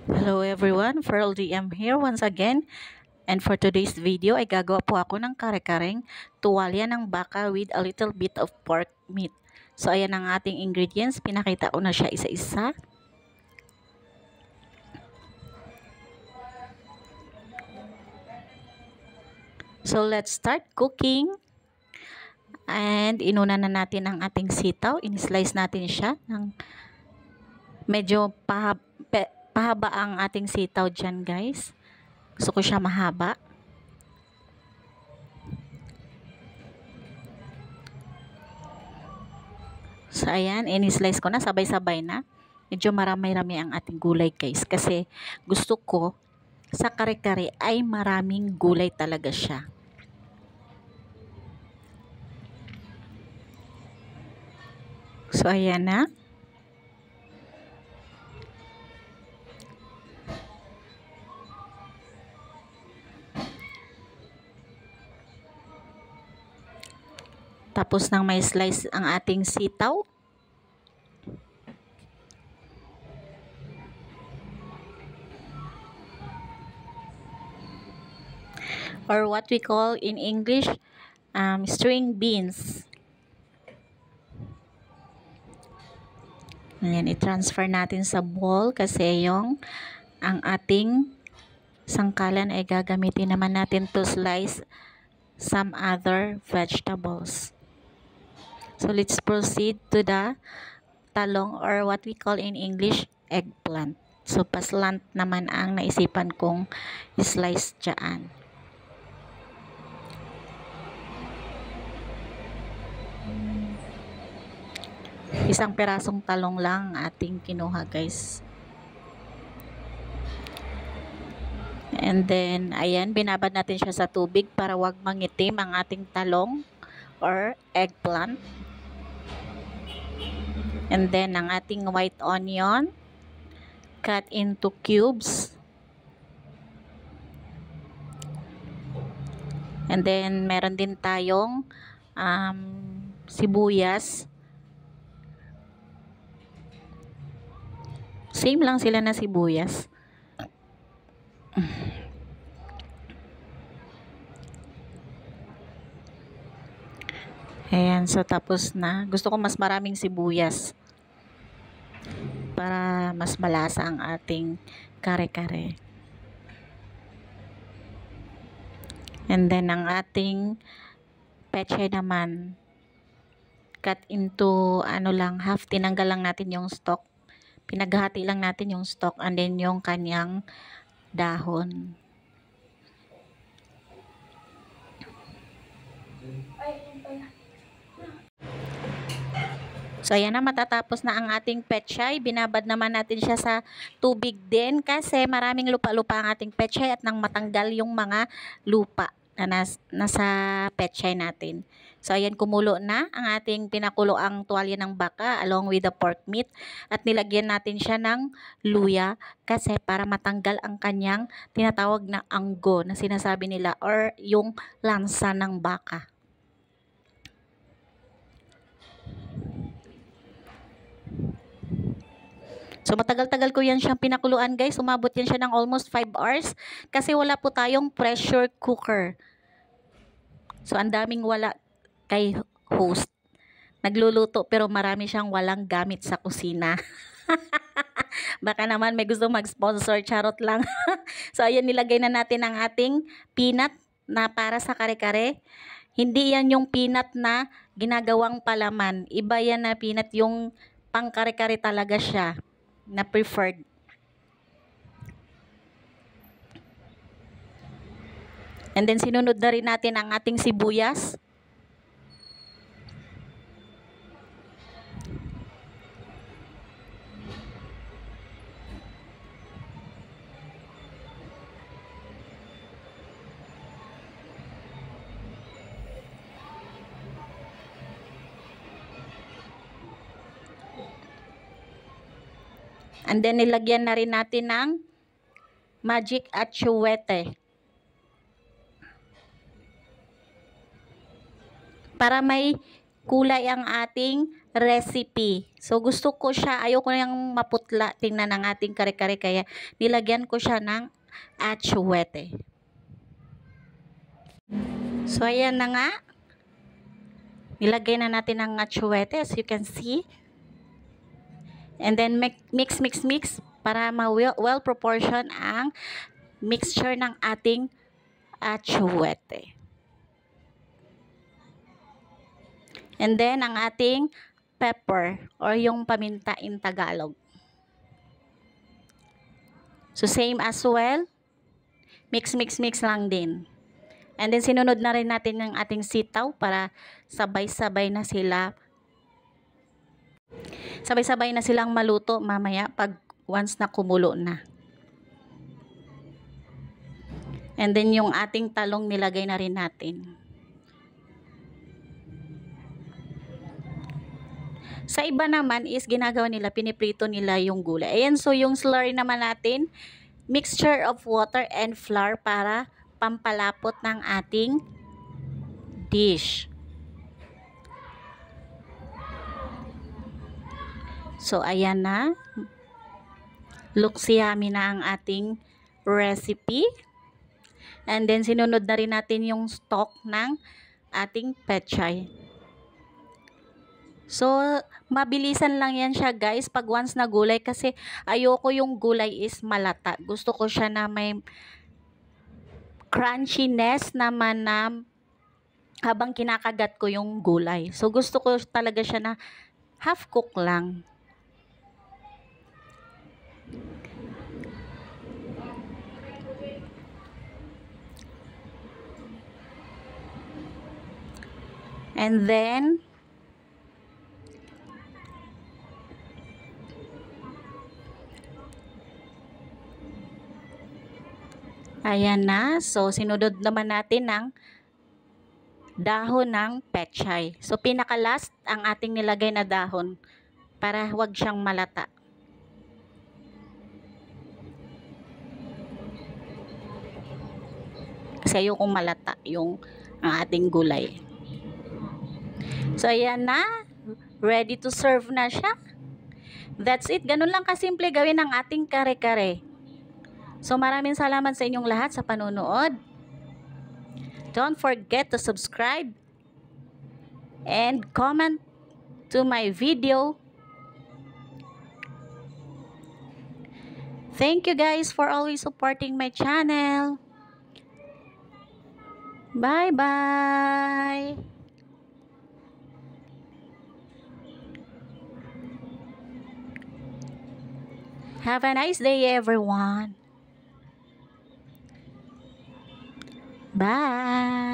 Hello everyone, Ferl DM here once again. And for today's video ay gagawa po ako ng kare-kareng tuwalya ng baka with a little bit of pork meat. So ayan ang ating ingredients, pinakita ko na siya isa-isa. So let's start cooking. And inuna na natin ang ating sitaw, in-slice natin siya ng medyo pahaba ang ating sitaw dyan guys. Gusto ko siya mahaba. So ayan, in-slice ko na, sabay-sabay na. Medyo marami-rami ang ating gulay guys. Kasi gusto ko sa kare-kare ay maraming gulay talaga siya. So ayan na. Tapos nang may slice ang ating sitaw. Or what we call in English, string beans. Ayan, i-transfer natin sa bowl kasi ang ating sangkalan ay gagamitin naman natin to slice some other vegetables. So let's proceed to the talong or what we call in English eggplant. So paslant naman ang naisipan kong slice dyan. Isang perasong talong lang ating kinuha guys. And then, ayan, binabad natin siya sa tubig para wag mangitim ang ating talong or eggplant. And then, ang ating white onion, cut into cubes. And then, meron din tayong sibuyas. Same lang sila na sibuyas. Ayan, so tapos na. Gusto ko mas maraming sibuyas para mas malasa ang ating kare-kare. And then ang ating pechay naman, cut into half, tinanggal lang natin yung stalk. Pinaghati lang natin yung stalk and then yung kanyang dahon. So ayan na, matatapos na ang ating pechay. Binabad naman natin siya sa tubig din kasi maraming lupa-lupa ang ating pechay at nang matanggal yung mga lupa na nasa pechay natin. So ayan, kumulo na ang ating pinakulo ang tuwalya ng baka along with the pork meat at nilagyan natin siya ng luya kasi para matanggal ang kanyang tinatawag na anggo na sinasabi nila or yung lansa ng baka. So matagal-tagal ko yan siyang pinakuluan guys. Umabot yan siya ng almost 5 hours kasi wala po tayong pressure cooker. So ang daming wala kay host. Nagluluto pero marami siyang walang gamit sa kusina. Baka naman may gusto mag-sponsor, charot lang. So ayan, nilagay na natin ang ating peanut na para sa kare-kare. Hindi yan yung peanut na ginagawang palaman. Iba yan na peanut yung pang kare-kare talaga siya na preferred. And then sinunod na rin natin ang ating sibuyas. And then nilagyan na rin natin ng magic atsuete. Para may kulay ang ating recipe. So, gusto ko siya, ayoko na yung maputla, tingnan ng ating kare-kare, kaya nilagyan ko siya ng atsuwete. So, ayan na nga. Nilagay na natin ang atsuwete, as you can see. And then, mix para well proportion ang mixture ng ating atsuwete. And then, ang ating pepper or yung paminta in Tagalog. So, same as well. Mix lang din. And then, sinunod na rin natin yung ating sitaw para sabay-sabay na sila. Sabay-sabay na silang maluto mamaya pag once na kumulo na. And then, yung ating talong nilagay na rin natin. Sa iba naman is ginagawa nila, piniprito nila yung gulay. Ayan, so yung slurry naman natin, mixture of water and flour para pampalapot ng ating dish. So, ayan na. Looks yummy na ang ating recipe. And then, sinunod na rin natin yung stock ng ating pechay. So, mabilisan lang yan siya guys pag once na gulay kasi ayoko yung gulay is malata. Gusto ko siya na may crunchiness naman na habang kinakagat ko yung gulay. So, gusto ko talaga siya na half cook lang. And then, ayan na. So, sinunod naman natin ng dahon ng pechay. So, pinaka-last ang ating nilagay na dahon para huwag siyang malata. Kasi ayokong malata yung ang ating gulay. So, ayan na. Ready to serve na siya. That's it. Ganun lang kasimple gawin ang ating kare-kare. So, maraming salamat sa inyong lahat sa panunood. Don't forget to subscribe and comment to my video. Thank you guys for always supporting my channel. Bye-bye. Have a nice day, everyone. Bye.